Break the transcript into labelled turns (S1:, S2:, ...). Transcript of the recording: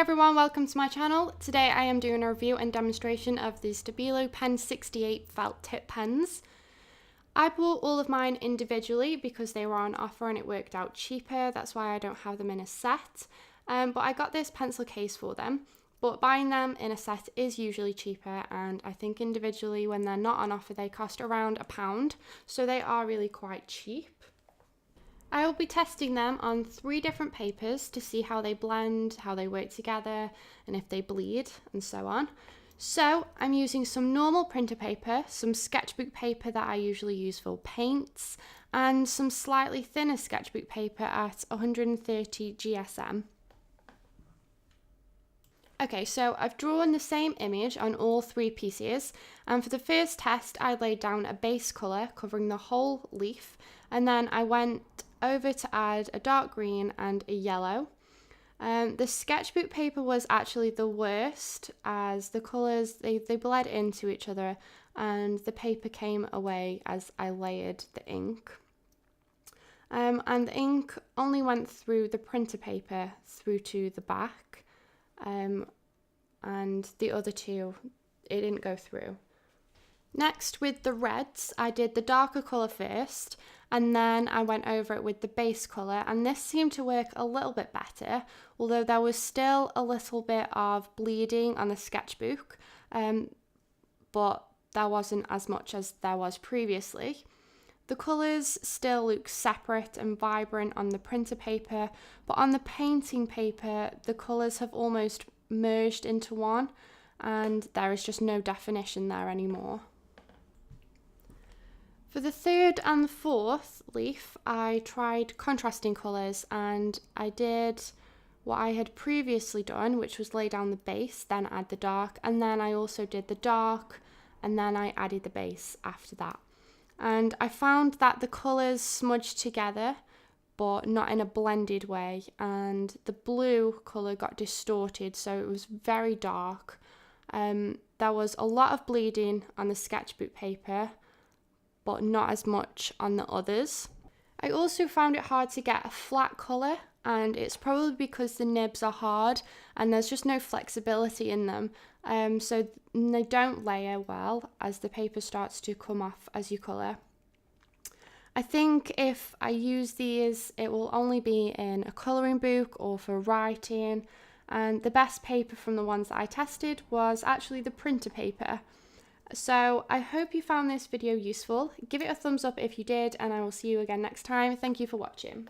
S1: everyone, welcome to my channel. Today I am doing a review and demonstration of the Stabilo Pen 68 felt tip pens. I bought all of mine individually because they were on offer and it worked out cheaper. That's why I don't have them in a set. But I got this pencil case for them. But buying them in a set is usually cheaper, and I think individually when they're not on offer they cost around £1, so they are really quite cheap. I will be testing them on 3 different papers to see how they blend, how they work together, and if they bleed, and so on. So I'm using some normal printer paper, some sketchbook paper that I usually use for paints, and some slightly thinner sketchbook paper at 130 GSM. Okay, so I've drawn the same image on all 3 pieces, and for the first test I laid down a base colour covering the whole leaf, and then I went over to add a dark green and a yellow. The sketchbook paper was actually the worst, as the colours, they bled into each other and the paper came away as I layered the ink. And the ink only went through the printer paper through to the back, and the other 2, it didn't go through. Next, with the reds, I did the darker colour first, and then I went over it with the base colour, and this seemed to work a little bit better, although there was still a little bit of bleeding on the sketchbook, but there wasn't as much as there was previously. The colours still look separate and vibrant on the printer paper, but on the painting paper, the colours have almost merged into one, and there is just no definition there anymore. For the 3rd and the 4th leaf, I tried contrasting colours, and I did what I had previously done, which was lay down the base, then add the dark, and then I also did the dark, and then I added the base after that. And I found that the colours smudged together, but not in a blended way, and the blue colour got distorted, so it was very dark. There was a lot of bleeding on the sketchbook paper, but not as much on the others. I also found it hard to get a flat colour, and it's probably because the nibs are hard and there's just no flexibility in them, so they don't layer well as the paper starts to come off as you colour. I think if I use these, it will only be in a colouring book or for writing, and the best paper from the ones that I tested was actually the printer paper. So I hope you found this video useful. Give it a thumbs up if you did, and I will see you again next time. Thank you for watching.